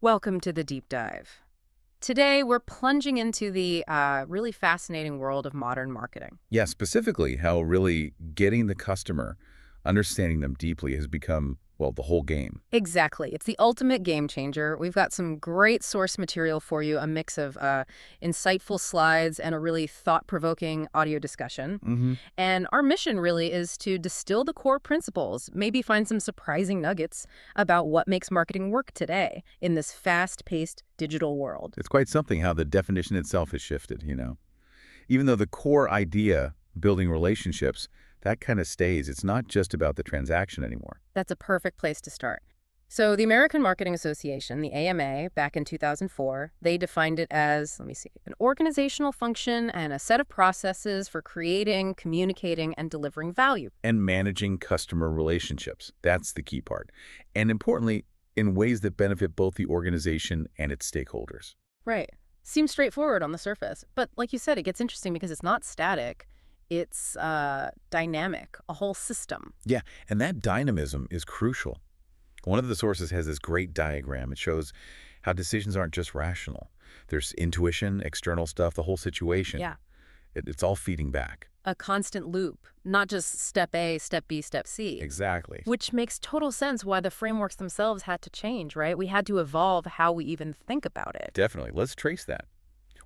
Welcome to the deep dive. Today, we're plunging into the really fascinating world of modern marketing. Yeah, specifically how really getting the customer, understanding them deeply has become, well, the whole game. Exactly. It's the ultimate game changer. We've got some great source material for you, a mix of insightful slides and a really thought-provoking audio discussion. hmm And our mission really is to distill the core principles, maybe find some surprising nuggets about what makes marketing work today in this fast-paced digital world. It's quite something how the definition itself has shifted. Even though the core idea, building relationships, that kind of stays. It's not just about the transaction anymore. That's a perfect place to start. So the American Marketing Association, the AMA, back in 2004, they defined it as, an organizational function and a set of processes for creating, communicating, and delivering value. And managing customer relationships. That's the key part. And importantly, in ways that benefit both the organization and its stakeholders. Right. Seems straightforward on the surface. But like you said, it gets interesting because it's not static. It's dynamic, a whole system. Yeah, and that dynamism is crucial. One of the sources has this great diagram. It shows how decisions aren't just rational. There's intuition, external stuff, the whole situation. Yeah. It's all feeding back. A constant loop, not just step A, step B, step C. Exactly. Which makes total sense why the frameworks themselves had to change, right? We had to evolve how we even think about it. Definitely. Let's trace that.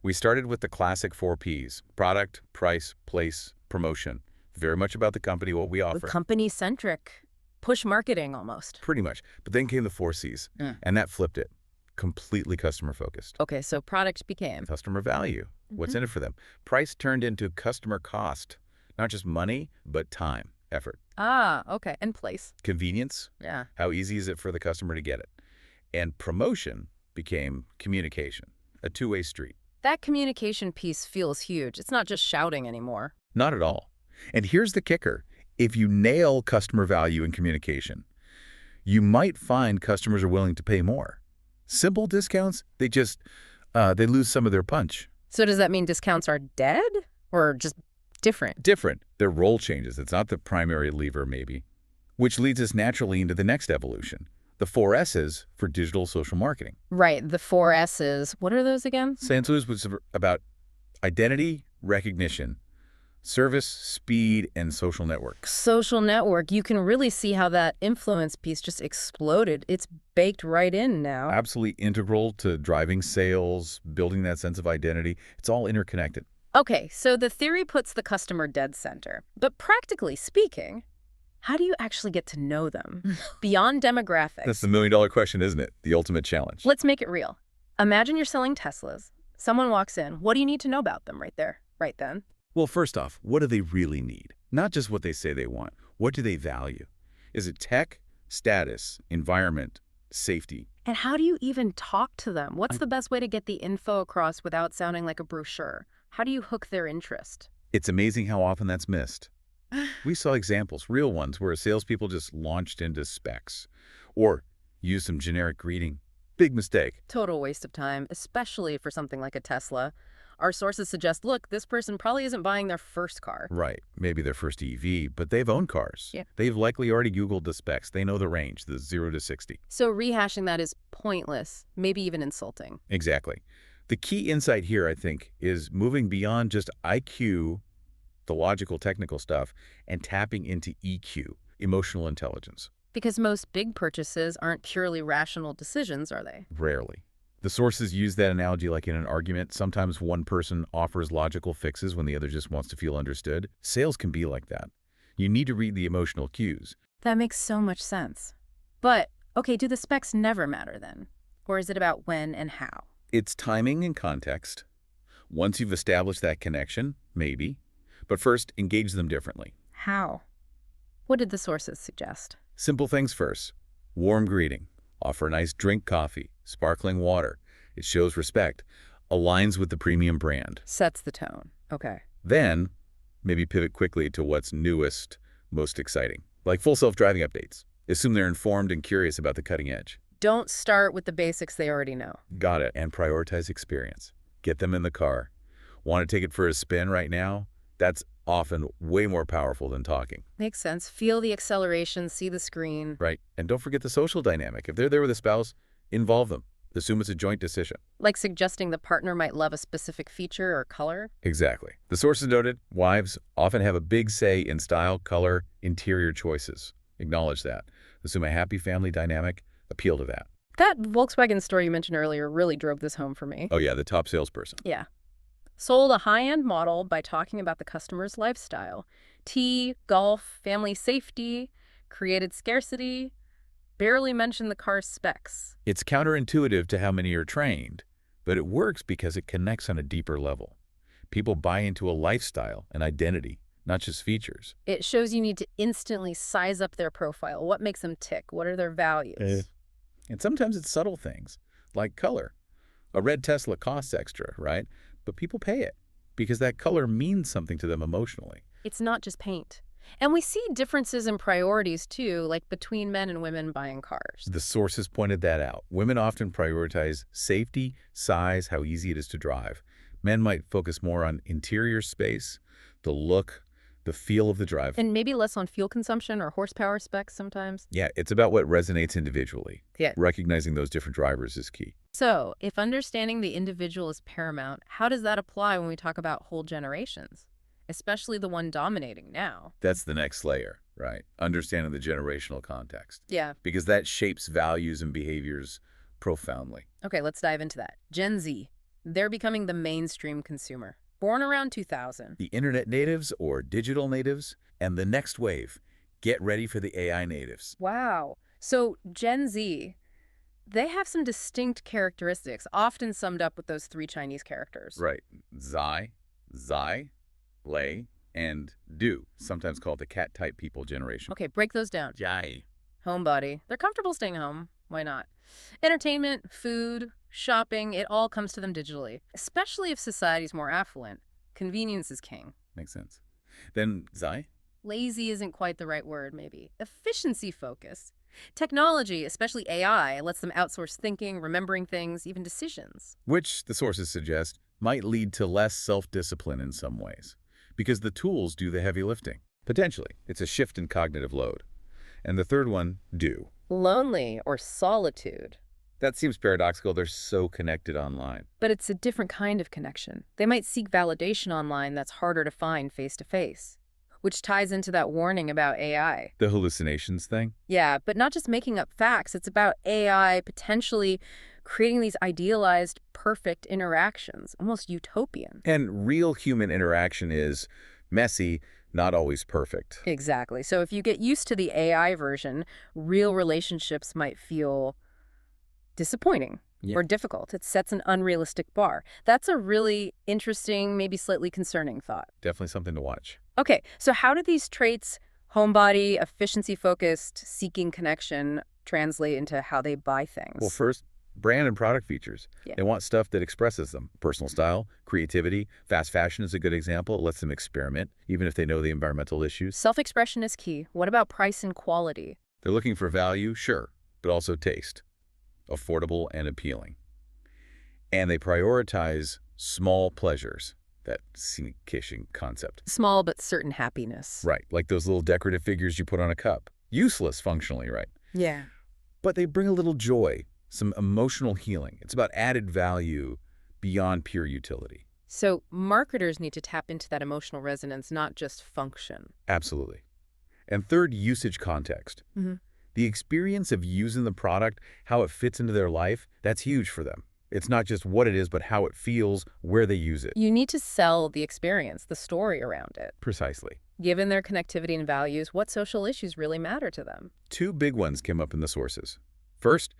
We started with the classic 4Ps: product, price, place, promotion. Very much about the company, what we offer. Company-centric, push marketing almost. Pretty much. But then came the 4Cs, and that flipped it. Completely customer-focused. Okay, so product became. Customer value. What's in it for them? Price turned into customer cost. Not just money, but time, effort. Ah, okay, and place. Convenience. Yeah. How easy is it for the customer to get it? And promotion became communication, a two-way street. That communication piece feels huge. It's not just shouting anymore. Not at all. And here's the kicker. If you nail customer value in communication, you might find customers are willing to pay more. Simple discounts, they lose some of their punch. So does that mean discounts are dead or just different? Different. Their role changes. It's not the primary lever, maybe. Which leads us naturally into the next evolution. The 4S's for digital social marketing. Right, the 4S's. What are those again? St. Louis was about identity, recognition, service, speed, and social network. Social network. You can really see how that influence piece just exploded. It's baked right in now. Absolutely integral to driving sales, building that sense of identity. It's all interconnected. Okay, so the theory puts the customer dead center. But practically speaking, how do you actually get to know them beyond demographics? That's the million-dollar question, isn't it? The ultimate challenge. Let's make it real. Imagine you're selling Teslas. Someone walks in. What do you need to know about them right there, right then? Well, first off, what do they really need? Not just what they say they want. What do they value? Is it tech, status, environment, safety? And how do you even talk to them? What's the best way to get the info across without sounding like a brochure? How do you hook their interest? It's amazing how often that's missed. We saw examples, real ones, where salespeople just launched into specs or used some generic greeting. Big mistake. Total waste of time, especially for something like a Tesla. Our sources suggest, look, this person probably isn't buying their first car. Right. Maybe their first EV, but they've owned cars. Yeah. They've likely already Googled the specs. They know the range, the 0 to 60. So rehashing that is pointless, maybe even insulting. Exactly. The key insight here, I think, is moving beyond just IQ, the logical, technical stuff, and tapping into EQ, emotional intelligence. Because most big purchases aren't purely rational decisions, are they? Rarely. The sources use that analogy like in an argument. Sometimes one person offers logical fixes when the other just wants to feel understood. Sales can be like that. You need to read the emotional cues. That makes so much sense. But, okay, do the specs never matter then? Or is it about when and how? It's timing and context. Once you've established that connection, maybe. But first, engage them differently. How? What did the sources suggest? Simple things first. Warm greeting. Offer a nice drink, coffee, sparkling water. It shows respect. Aligns with the premium brand. Sets the tone. Okay. Then, maybe pivot quickly to what's newest, most exciting. Like full self-driving updates. Assume they're informed and curious about the cutting edge. Don't start with the basics they already know. Got it. And prioritize experience. Get them in the car. Want to take it for a spin right now? That's often way more powerful than talking. Makes sense. Feel the acceleration, see the screen. Right. And don't forget the social dynamic. If they're there with a spouse, involve them. Assume it's a joint decision. Like suggesting the partner might love a specific feature or color? Exactly. The sources noted, wives often have a big say in style, color, interior choices. Acknowledge that. Assume a happy family dynamic. Appeal to that. That Volkswagen story you mentioned earlier really drove this home for me. Oh yeah, the top salesperson. Yeah. Sold a high-end model by talking about the customer's lifestyle. Tea, golf, family safety, created scarcity, barely mentioned the car's specs. It's counterintuitive to how many are trained, but it works because it connects on a deeper level. People buy into a lifestyle, an identity, not just features. It shows you need to instantly size up their profile. What makes them tick? What are their values? And sometimes it's subtle things, like color. A red Tesla costs extra, right? But people pay it because that color means something to them emotionally. It's not just paint. And we see differences in priorities, too, like between men and women buying cars. The sources pointed that out. Women often prioritize safety, size, how easy it is to drive. Men might focus more on interior space, the look, the feel of the drive. And maybe less on fuel consumption or horsepower specs sometimes. Yeah, it's about what resonates individually. Yeah. Recognizing those different drivers is key. So, if understanding the individual is paramount, how does that apply when we talk about whole generations? Especially the one dominating now. That's the next layer, right? Understanding the generational context. Yeah. Because that shapes values and behaviors profoundly. Okay, let's dive into that. Gen Z. They're becoming the mainstream consumer. Born around 2000. The internet natives or digital natives, and the next wave. Get ready for the AI natives. Wow. So, Gen Z, they have some distinct characteristics, often summed up with those three Chinese characters. Right. Zai, Lei, and Du, sometimes called the cat-type people generation. Okay, break those down. Jai. Homebody. They're comfortable staying home. Why not? Entertainment, food, shopping, it all comes to them digitally, especially if society's more affluent. Convenience is king. Makes sense. Then Zai? Lazy isn't quite the right word, maybe. Efficiency focused. Technology, especially AI, lets them outsource thinking, remembering things, even decisions. Which, the sources suggest, might lead to less self-discipline in some ways, because the tools do the heavy lifting. Potentially, it's a shift in cognitive load. And the third one, Du. Lonely or solitude. That seems paradoxical. They're so connected online. But it's a different kind of connection. They might seek validation online that's harder to find face-to-face, which ties into that warning about AI. The hallucinations thing? Yeah, but not just making up facts. It's about AI potentially creating these idealized, perfect interactions, almost utopian. And real human interaction is messy, not always perfect. Exactly. So if you get used to the AI version, real relationships might feel disappointing or difficult. It sets an unrealistic bar. That's a really interesting, maybe slightly concerning thought. Definitely something to watch. Okay, so how do these traits, homebody, efficiency-focused, seeking connection, translate into how they buy things? Well, first, brand and product features. Yeah. They want stuff that expresses them. Personal style, creativity, fast fashion is a good example. It lets them experiment, even if they know the environmental issues. Self-expression is key. What about price and quality? They're looking for value, sure, but also taste. Affordable and appealing. And they prioritize small pleasures, that scenic-kishing concept. Small but certain happiness. Right, like those little decorative figures you put on a cup. Useless functionally, right? Yeah. But they bring a little joy, some emotional healing. It's about added value beyond pure utility. So marketers need to tap into that emotional resonance, not just function. Absolutely. And third, usage context. The experience of using the product, how it fits into their life, that's huge for them. It's not just what it is, but how it feels, where they use it. You need to sell the experience, the story around it. Precisely. Given their connectivity and values, what social issues really matter to them? Two big ones came up in the sources. First,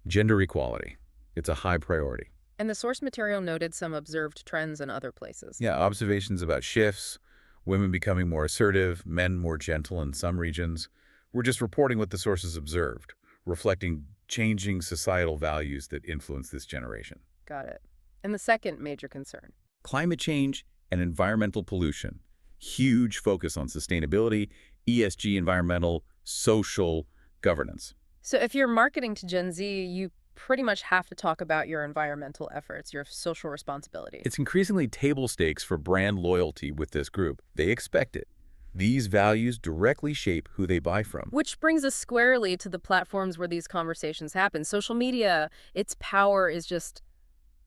gender equality. It's a high priority. And the source material noted some observed trends in other places. Yeah, observations about shifts, women becoming more assertive, men more gentle in some regions. We're just reporting what the sources observed, reflecting changing societal values that influence this generation. Got it. And the second major concern? Climate change and environmental pollution. Huge focus on sustainability, ESG, environmental, social governance. So if you're marketing to Gen Z, you pretty much have to talk about your environmental efforts, your social responsibility. It's increasingly table stakes for brand loyalty with this group. They expect it. These values directly shape who they buy from. Which brings us squarely to the platforms where these conversations happen. Social media, its power is just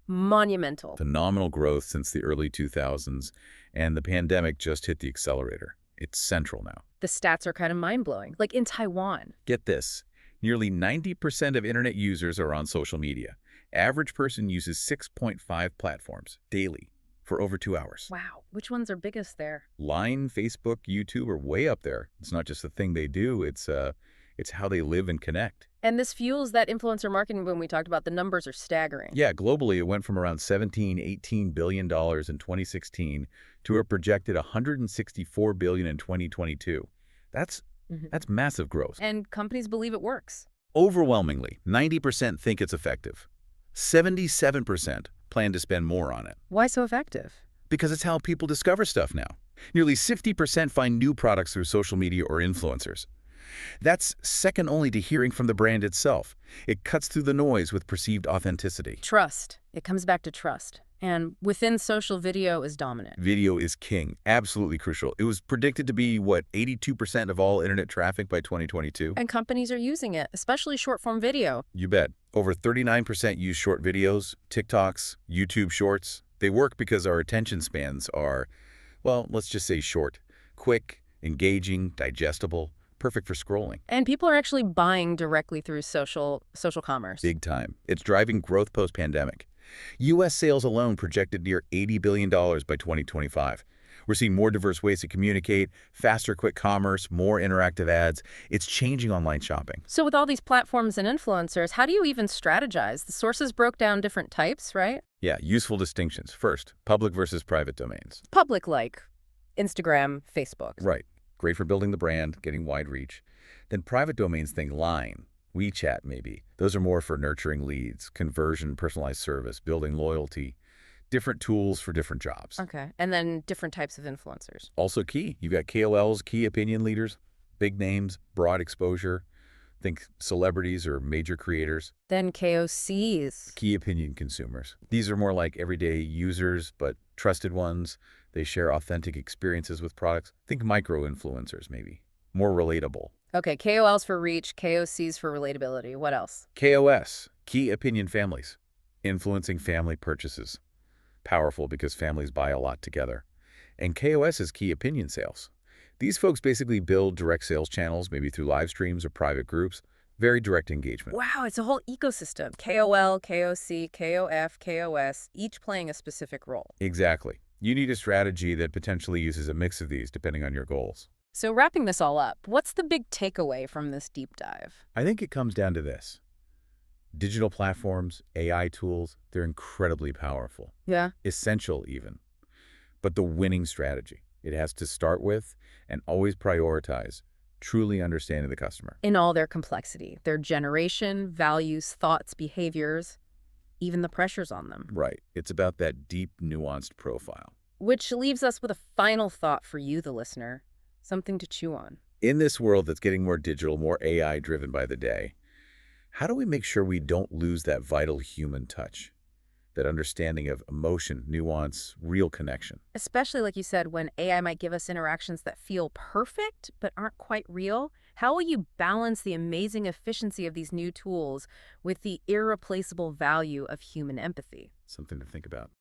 monumental. Phenomenal growth since the early 2000s, and the pandemic just hit the accelerator. It's central now. The stats are kind of mind-blowing. Like in Taiwan. Get this, nearly 90% of internet users are on social media. Average person uses 6.5 platforms daily for over 2 hours. Wow. Which ones are biggest there? Line, Facebook, YouTube are way up there. It's not just the thing they do, it's how they live and connect. And this fuels that influencer marketing when we talked about the numbers are staggering. Yeah, globally, it went from around $18 billion in 2016 to a projected $164 billion in 2022. That's massive growth. And companies believe it works. Overwhelmingly, 90% think it's effective. 77% plan to spend more on it. Why so effective? Because it's how people discover stuff now. Nearly 60% find new products through social media or influencers. That's second only to hearing from the brand itself. It cuts through the noise with perceived authenticity. Trust. It comes back to trust. And within social, video is dominant. Video is king, absolutely crucial. It was predicted to be, 82% of all internet traffic by 2022? And companies are using it, especially short-form video. You bet. Over 39% use short videos, TikToks, YouTube Shorts. They work because our attention spans are, well, let's just say short, quick, engaging, digestible, perfect for scrolling. And people are actually buying directly through social commerce. Big time. It's driving growth post-pandemic. U.S. sales alone projected near $80 billion by 2025. We're seeing more diverse ways to communicate, faster quick commerce, more interactive ads. It's changing online shopping. So with all these platforms and influencers, how do you even strategize? The sources broke down different types, right? Yeah, useful distinctions. First, public versus private domains. Public like Instagram, Facebook. Right. Great for building the brand, getting wide reach. Then private domains, think Line, WeChat maybe. Those are more for nurturing leads, conversion, personalized service, building loyalty, different tools for different jobs. Okay. And then different types of influencers. Also key. You've got KOLs, key opinion leaders, big names, broad exposure. Think celebrities or major creators. Then KOCs. Key opinion consumers. These are more like everyday users, but trusted ones. They share authentic experiences with products. Think micro-influencers, maybe. More relatable. Okay, KOLs for reach, KOCs for relatability. What else? KOS, key opinion families. Influencing family purchases. Powerful because families buy a lot together. And KOS is key opinion sales. These folks basically build direct sales channels, maybe through live streams or private groups. Very direct engagement. Wow, it's a whole ecosystem. KOL, KOC, KOF, KOS, each playing a specific role. Exactly. You need a strategy that potentially uses a mix of these depending on your goals. So wrapping this all up, what's the big takeaway from this deep dive? I think it comes down to this. Digital platforms, AI tools, they're incredibly powerful. Yeah. Essential even. But the winning strategy, it has to start with and always prioritize truly understanding the customer. In all their complexity, their generation, values, thoughts, behaviors, even the pressures on them. Right. It's about that deep, nuanced profile. Which leaves us with a final thought for you, the listener. Something to chew on. In this world that's getting more digital, more AI-driven by the day, how do we make sure we don't lose that vital human touch? That understanding of emotion, nuance, real connection. Especially, like you said, when AI might give us interactions that feel perfect but aren't quite real. How will you balance the amazing efficiency of these new tools with the irreplaceable value of human empathy? Something to think about.